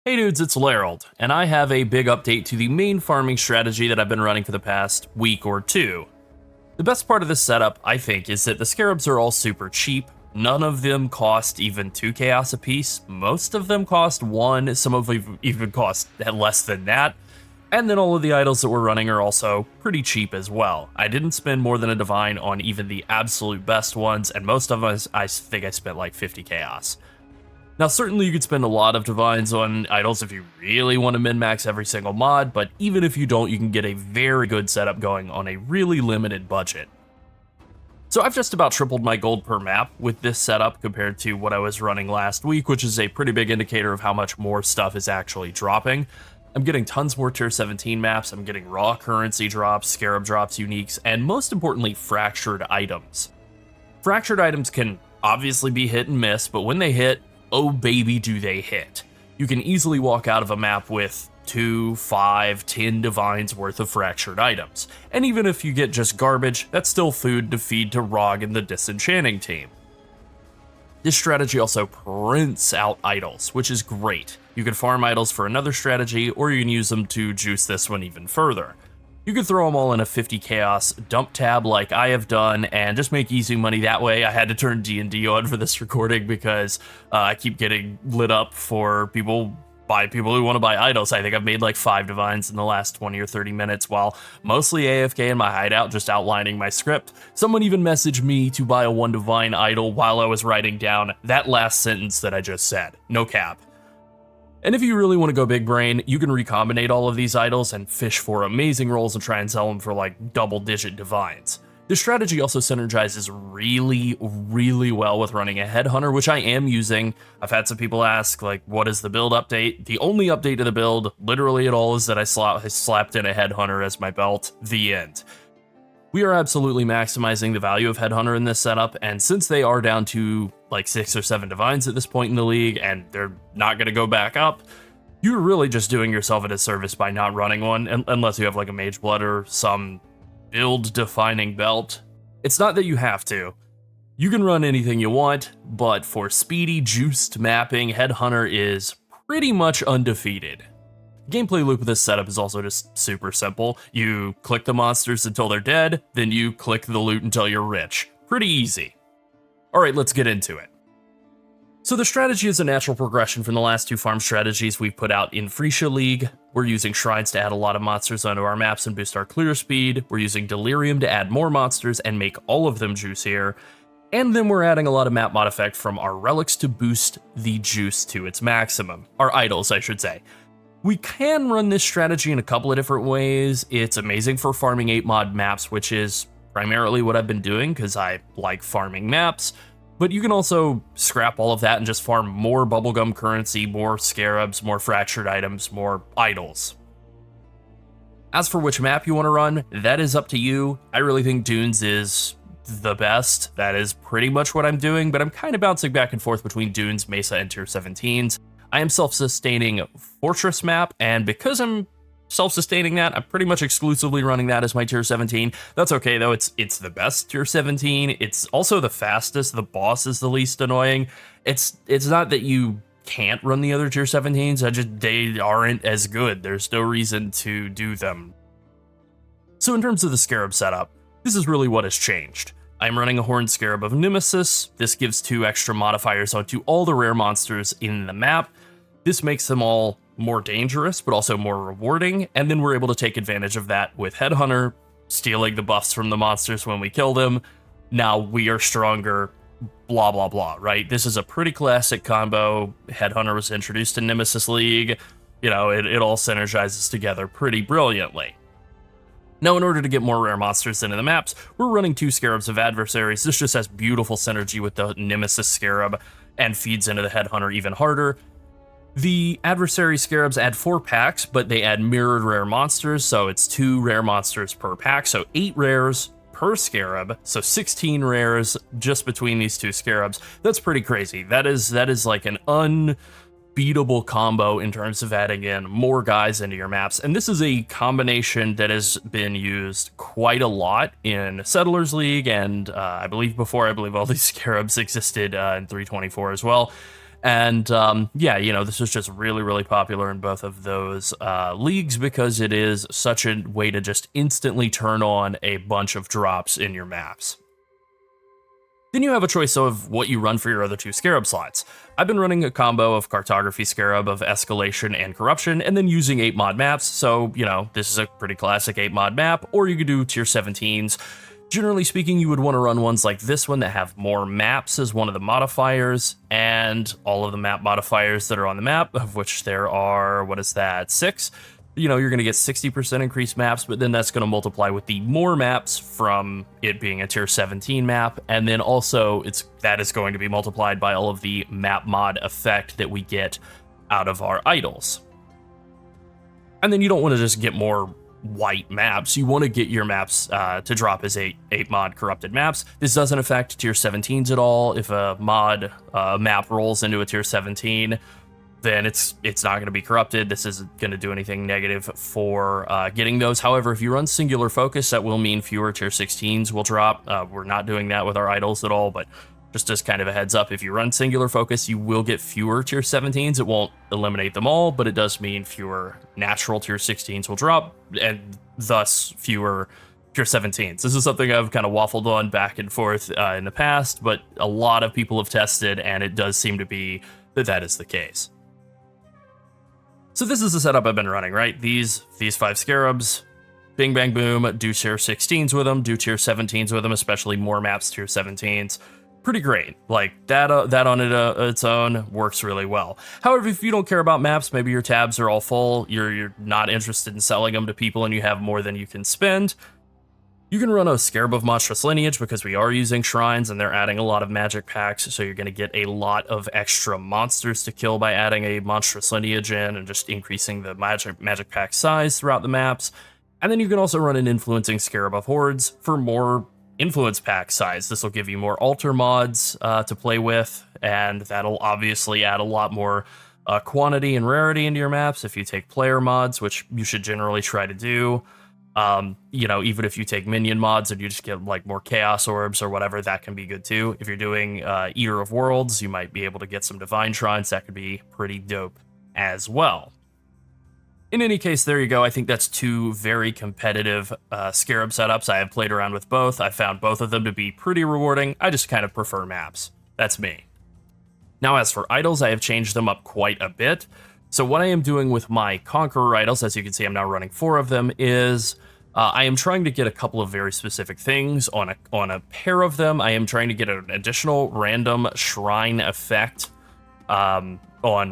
Hey dudes, it's Lerald, and I have a big update to the main farming strategy that I've been running for the past week or two. The best part of this setup, I think, is that the Scarabs are all super cheap. None of them cost even 2 chaos apiece. Most of them cost 1, some of them even cost less than that. And then all of the idols that we're running are also pretty cheap as well. I didn't spend more than a divine on even the absolute best ones, and most of them I think I spent like 50 chaos. Now, certainly you could spend a lot of divines on idols if you really want to min-max every single mod, but even if you don't, you can get a very good setup going on a really limited budget. So I've just about tripled my gold per map with this setup compared to what I was running last week, which is a pretty big indicator of how much more stuff is actually dropping. I'm getting tons more tier 17 maps, I'm getting raw currency drops, scarab drops, uniques, and most importantly, fractured items. Fractured items can obviously be hit and miss, but when they hit, oh baby do they hit. You can easily walk out of a map with 2, 5, 10 divines worth of fractured items. And even if you get just garbage, that's still food to feed to Rog and the disenchanting team. This strategy also prints out idols, which is great. You can farm idols for another strategy, or you can use them to juice this one even further. You could throw them all in a 50 chaos dump tab like I have done and just make easy money that way. I had to turn D&D on for this recording because I keep getting lit up for people who want to buy idols. I think I've made like 5 divines in the last 20 or 30 minutes while mostly AFK in my hideout just outlining my script. Someone even messaged me to buy a 1 divine idol while I was writing down that last sentence that I just said. No cap. And if you really want to go big brain, you can recombinate all of these idols and fish for amazing rolls and try and sell them for like double-digit divines. This strategy also synergizes really well with running a headhunter, which I am using. I've had some people ask, like, what is the build update? The only update to the build, literally at all, is that I slapped in a headhunter as my belt. The end. We are absolutely maximizing the value of headhunter in this setup, and since they are down to like 6 or 7 divines at this point in the league, and they're not going to go back up, you're really just doing yourself a disservice by not running one, unless you have like a mage blood or some build-defining belt. It's not that you have to. You can run anything you want, but for speedy, juiced mapping, headhunter is pretty much undefeated. The gameplay loop of this setup is also just super simple. You click the monsters until they're dead, then you click the loot until you're rich. Pretty easy. Alright, let's get into it. So the strategy is a natural progression from the last 2 farm strategies we've put out in Phrecia League. We're using shrines to add a lot of monsters onto our maps and boost our clear speed. We're using delirium to add more monsters and make all of them juicier. And then we're adding a lot of map mod effect from our relics to boost the juice to its maximum. Our idols, I should say. We can run this strategy in a couple of different ways. It's amazing for farming 8 mod maps, which is primarily what I've been doing because I like farming maps. But you can also scrap all of that and just farm more bubblegum currency, more scarabs, more fractured items, more idols. As for which map you want to run, that is up to you. I really think Dunes is the best. That is pretty much what I'm doing, but I'm kind of bouncing back and forth between Dunes, Mesa, and tier 17s. I am self-sustaining Fortress map, and because I'm self-sustaining that, I'm pretty much exclusively running that as my tier 17. That's okay though, it's the best tier 17. It's also the fastest, the boss is the least annoying. It's not that you can't run the other tier 17s, they aren't as good. There's no reason to do them. So in terms of the Scarab setup, this is really what has changed. I'm running a Horned Scarab of Nemesis. This gives 2 extra modifiers onto all the rare monsters in the map. This makes them all more dangerous, but also more rewarding, and then we're able to take advantage of that with Headhunter, stealing the buffs from the monsters when we kill them. Now we are stronger, blah blah blah, right? This is a pretty classic combo. Headhunter was introduced in Nemesis League. You know, it all synergizes together pretty brilliantly. Now, in order to get more rare monsters into the maps, we're running 2 Scarabs of Adversaries. This just has beautiful synergy with the Nemesis Scarab and feeds into the Headhunter even harder. The Adversary Scarabs add 4 packs, but they add mirrored rare monsters, so it's 2 rare monsters per pack, so 8 rares per Scarab, so 16 rares just between these 2 Scarabs. That's pretty crazy. That is like an unbeatable combo in terms of adding in more guys into your maps, and this is a combination that has been used quite a lot in Settlers League, and I believe all these Scarabs existed in 324 as well. And yeah, this is just really, really popular in both of those leagues because it is such a way to just instantly turn on a bunch of drops in your maps. Then you have a choice of what you run for your other 2 Scarab slots. I've been running a combo of Cartography Scarab, of Escalation and Corruption, and then using 8 mod maps, so, this is a pretty classic 8 mod map, or you could do tier 17s. Generally speaking, you would want to run ones like this one that have more maps as one of the modifiers, and all of the map modifiers that are on the map, of which there are, 6? You're going to get 60% increased maps, but then that's going to multiply with the more maps from it being a tier 17 map, and then also that is going to be multiplied by all of the map mod effect that we get out of our idols. And then you don't want to just get more white maps, you want to get your maps to drop as 8 mod corrupted maps. This doesn't affect tier 17s at all. If a mod map rolls into a tier 17, then it's not going to be corrupted. This isn't going to do anything negative for getting those. However, if you run singular focus, that will mean fewer tier 16s will drop. We're not doing that with our idols at all, but just as kind of a heads up, if you run singular focus, you will get fewer tier 17s. It won't eliminate them all, but it does mean fewer natural tier 16s will drop, and thus fewer tier 17s. This is something I've kind of waffled on back and forth in the past, but a lot of people have tested, and it does seem to be that is the case. So this is the setup I've been running, right? These 5 Scarabs, bing, bang, boom, do tier 16s with them, do tier 17s with them, especially more maps tier 17s. Pretty great. Like, that on its own works really well. However, if you don't care about maps, maybe your tabs are all full, you're not interested in selling them to people, and you have more than you can spend, you can run a Scarab of Monstrous Lineage because we are using shrines and they're adding a lot of magic packs, so you're going to get a lot of extra monsters to kill by adding a Monstrous Lineage in and just increasing the magic pack size throughout the maps. And then you can also run an Influencing Scarab of Hordes for more influence pack size. This will give you more altar mods to play with, and that'll obviously add a lot more quantity and rarity into your maps if you take player mods, which you should generally try to do. Even if you take minion mods and you just get like more chaos orbs or whatever, that can be good too. If you're doing Eater of Worlds, you might be able to get some divine shrines. That could be pretty dope as well. In any case, there you go. I think that's 2 very competitive Scarab setups. I have played around with both. I found both of them to be pretty rewarding. I just kind of prefer maps. That's me. Now, as for idols, I have changed them up quite a bit. So what I am doing with my Conqueror idols, as you can see, I'm now running 4 of them, is I am trying to get a couple of very specific things on a pair of them. I am trying to get an additional random shrine effect on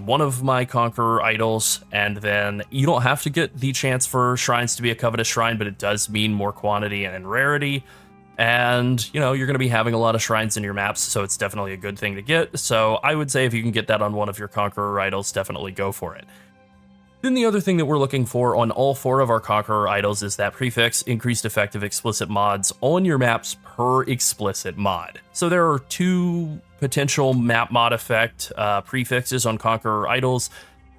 one of my Conqueror idols, and then you don't have to get the chance for shrines to be a covetous shrine, but it does mean more quantity and rarity. And, you're going to be having a lot of shrines in your maps, so it's definitely a good thing to get. So I would say if you can get that on one of your Conqueror idols, definitely go for it. Then the other thing that we're looking for on all 4 of our Conqueror idols is that prefix, increased effective explicit mods on your maps per explicit mod. So there are 2 potential map mod effect prefixes on Conqueror idols.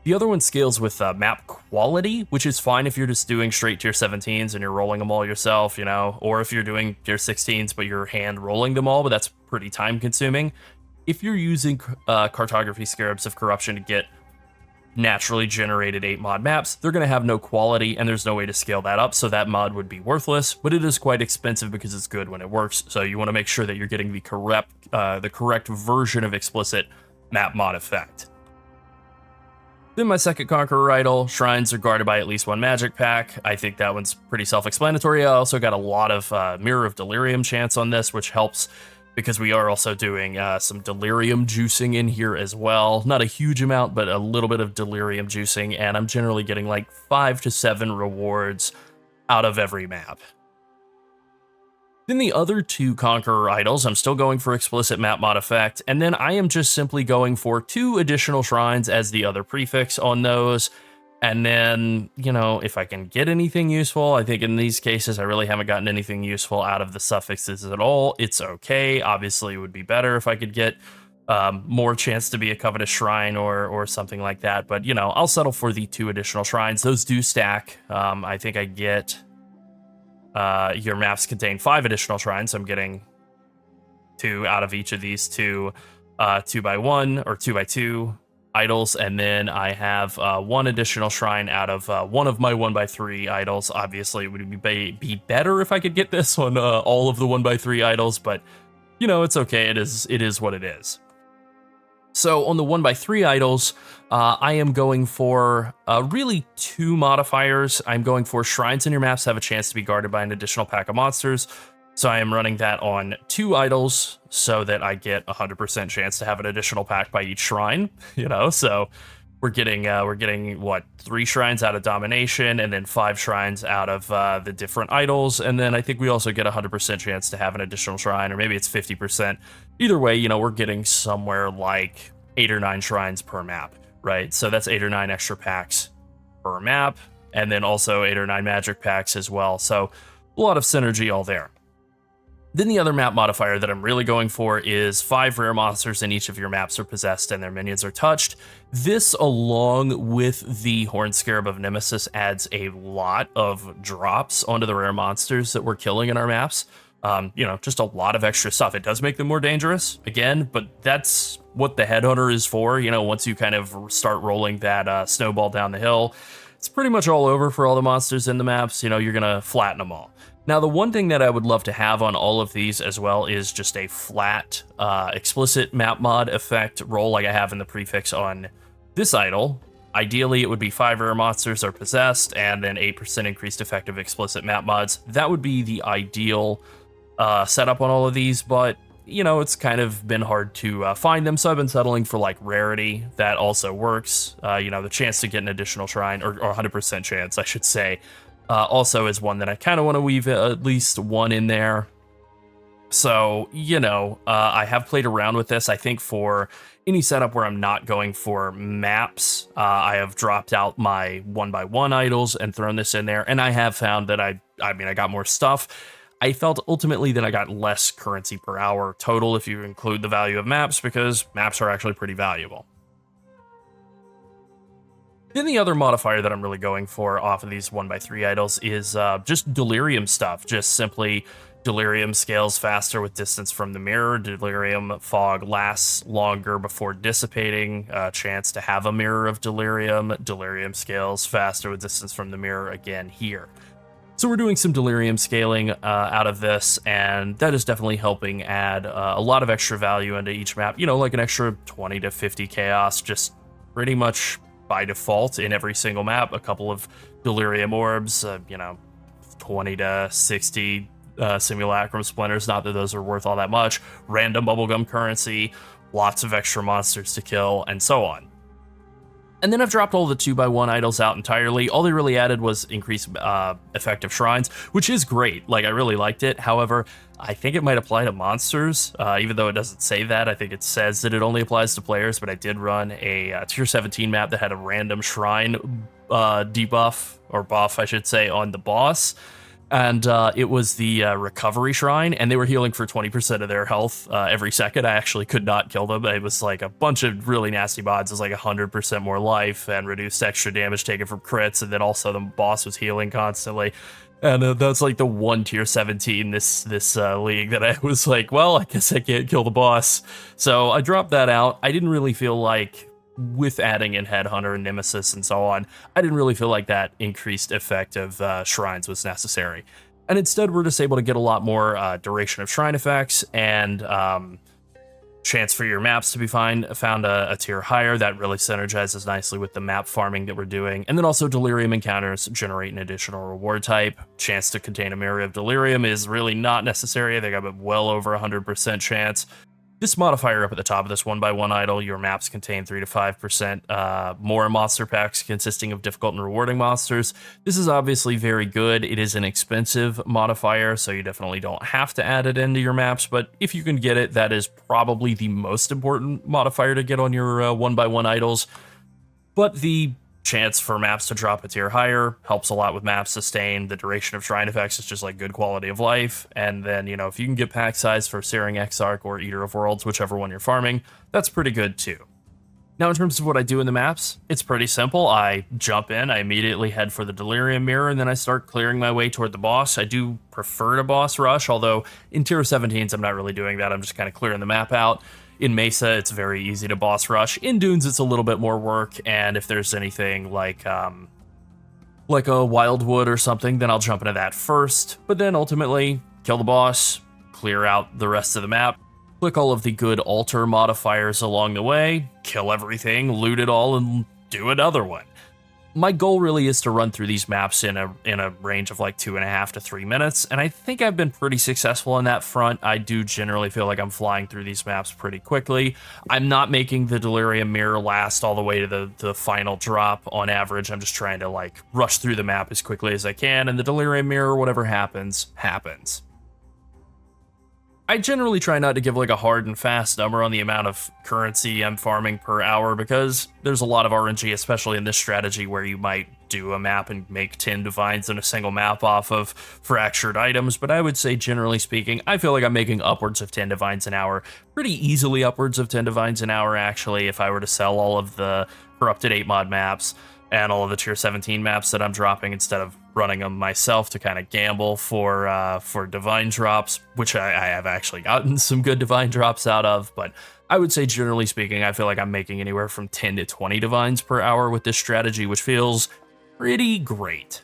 The other one scales with map quality, which is fine if you're just doing straight tier 17s and you're rolling them all yourself, or if you're doing tier 16s but you're hand rolling them all, but that's pretty time consuming. If you're using Cartography Scarabs of Corruption to get naturally generated 8 mod maps, they're going to have no quality and there's no way to scale that up, so that mod would be worthless, but it is quite expensive because it's good when it works, so you want to make sure that you're getting the correct version of explicit map mod effect. Then my second Conqueror idol, shrines are guarded by at least 1 magic pack. I think that one's pretty self-explanatory. I also got a lot of Mirror of Delirium chance on this, which helps because we are also doing some delirium juicing in here as well. Not a huge amount, but a little bit of delirium juicing, and I'm generally getting like 5 to 7 rewards out of every map. Then the other 2 Conqueror idols, I'm still going for explicit map mod effect, and then I am just simply going for 2 additional shrines as the other prefix on those. And then, if I can get anything useful, I think in these cases I really haven't gotten anything useful out of the suffixes at all. It's okay. Obviously, it would be better if I could get more chance to be a covetous shrine or something like that. But, I'll settle for the 2 additional shrines. Those do stack. I think I get... your maps contain 5 additional shrines. I'm getting 2 out of each of these 2 2x1 or 2x2 idols, and then I have one additional shrine out of one of my 1x3 idols. Obviously, it would be better if I could get this on all of the 1x3 idols, but you know, it's okay. It is what it is. So on the 1x3 idols, I am going for really two modifiers. I'm going for shrines in your maps have a chance to be guarded by an additional pack of monsters. So I am running that on 2 idols so that I get 100% chance to have an additional pack by each shrine, you know? So we're getting what, 3 shrines out of Domination and then 5 shrines out of the different idols. And then I think we also get 100% chance to have an additional shrine, or maybe it's 50%. Either way, you know, we're getting somewhere like 8 or 9 shrines per map, right? So that's 8 or 9 extra packs per map, and then also 8 or 9 magic packs as well. So a lot of synergy all there. Then the other map modifier that I'm really going for is 5 rare monsters in each of your maps are possessed and their minions are touched. This, along with the Horned Scarab of Nemesis, adds a lot of drops onto the rare monsters that we're killing in our maps. You know, just a lot of extra stuff. It does make them more dangerous, again, but that's what the Headhunter is for. You know, once you kind of start rolling that snowball down the hill, it's pretty much all over for all the monsters in the maps. You know, you're gonna flatten them all. Now, the one thing that I would love to have on all of these as well is just a flat, explicit map mod effect roll like I have in the prefix on this idol. Ideally, it would be 5 rare monsters are possessed and then 8% increased effective explicit map mods. That would be the ideal setup on all of these, but, you know, it's kind of been hard to find them, so I've been settling for, like, rarity. That also works. You know, the chance to get an additional shrine, or 100% chance, I should say, also is one that I kind of want to weave at least one in there. So, you know, I have played around with this. I think for any setup where I'm not going for maps, I have dropped out my 1x1 idols and thrown this in there, and I have found that I got more stuff. I felt ultimately that I got less currency per hour total if you include the value of maps, because maps are actually pretty valuable. Then the other modifier that I'm really going for off of these 1x3 idols is just delirium stuff. Just simply, delirium scales faster with distance from the mirror. Delirium fog lasts longer before dissipating. Chance to have a mirror of delirium. Delirium scales faster with distance from the mirror again here. So we're doing some delirium scaling out of this, and that is definitely helping add a lot of extra value into each map. You know, like an extra 20 to 50 chaos, just pretty much by default in every single map. A couple of delirium orbs, you know, 20 to 60 simulacrum splinters, not that those are worth all that much, random bubblegum currency, lots of extra monsters to kill, and so on. And then I've dropped all the 2x1 idols out entirely. All they really added was increased effective shrines, which is great. Like, I really liked it. However, I think it might apply to monsters, even though it doesn't say that. I think it says that it only applies to players, but I did run a tier 17 map that had a random shrine debuff, or buff, I should say, on the boss. And it was the recovery shrine, and they were healing for 20% of their health every second. I actually could not kill them. It was like a bunch of really nasty mods. It was like 100% more life and reduced extra damage taken from crits, and then also the boss was healing constantly. And that's like the one tier 17 this league that I was like, well, I guess I can't kill the boss. So I dropped that out. I didn't really feel like, with adding in Headhunter and Nemesis and so on, I didn't really feel like that increased effect of shrines was necessary. And instead, we're just able to get a lot more duration of shrine effects and chance for your maps to be found a tier higher. That really synergizes nicely with the map farming that we're doing. And then also delirium encounters generate an additional reward type. Chance to contain a mirror of delirium is really not necessary. I think I'm at well over 100% chance. This modifier up at the top of this 1x1 idol, your maps contain 3 to 5% more monster packs consisting of difficult and rewarding monsters. This is obviously very good. It is an expensive modifier, so you definitely don't have to add it into your maps, but if you can get it, that is probably the most important modifier to get on your 1x1 idols. But the chance for maps to drop a tier higher helps a lot with map sustain. The duration of shrine effects is just like good quality of life. And then, you know, if you can get pack size for Searing Exarch or Eater of Worlds, whichever one you're farming, that's pretty good too. Now, in terms of what I do in the maps, it's pretty simple. I jump in, I immediately head for the Delirium Mirror, and then I start clearing my way toward the boss. I do prefer to boss rush, although in tier 17s, I'm not really doing that. I'm just kind of clearing the map out. In Mesa, it's very easy to boss rush. In Dunes, it's a little bit more work, and if there's anything like a Wildwood or something, then I'll jump into that first. But then ultimately, kill the boss, clear out the rest of the map, click all of the good altar modifiers along the way, kill everything, loot it all, and do another one. My goal really is to run through these maps in a range of like 2.5 to 3 minutes, and I think I've been pretty successful on that front. I do generally feel like I'm flying through these maps pretty quickly. I'm not making the Delirium Mirror last all the way to the final drop on average. I'm just trying to like rush through the map as quickly as I can, and the Delirium Mirror, whatever happens, happens. I generally try not to give like a hard and fast number on the amount of currency I'm farming per hour, because there's a lot of RNG, especially in this strategy, where you might do a map and make 10 divines in a single map off of fractured items. But I would say, generally speaking, I feel like I'm making upwards of 10 divines an hour, pretty easily upwards of 10 divines an hour, actually, if I were to sell all of the Corrupted 8 mod maps and all of the tier 17 maps that I'm dropping instead of running them myself to kind of gamble for divine drops, which I have actually gotten some good divine drops out of. But I would say, generally speaking, I feel like I'm making anywhere from 10 to 20 divines per hour with this strategy, which feels pretty great.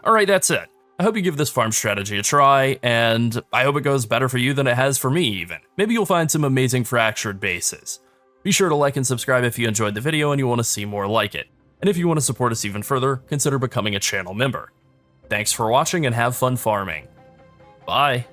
All right, that's it. I hope you give this farm strategy a try, and I hope it goes better for you than it has for me even. Maybe you'll find some amazing fractured bases. Be sure to like and subscribe if you enjoyed the video and you want to see more like it. And if you want to support us even further, consider becoming a channel member. Thanks for watching and have fun farming. Bye.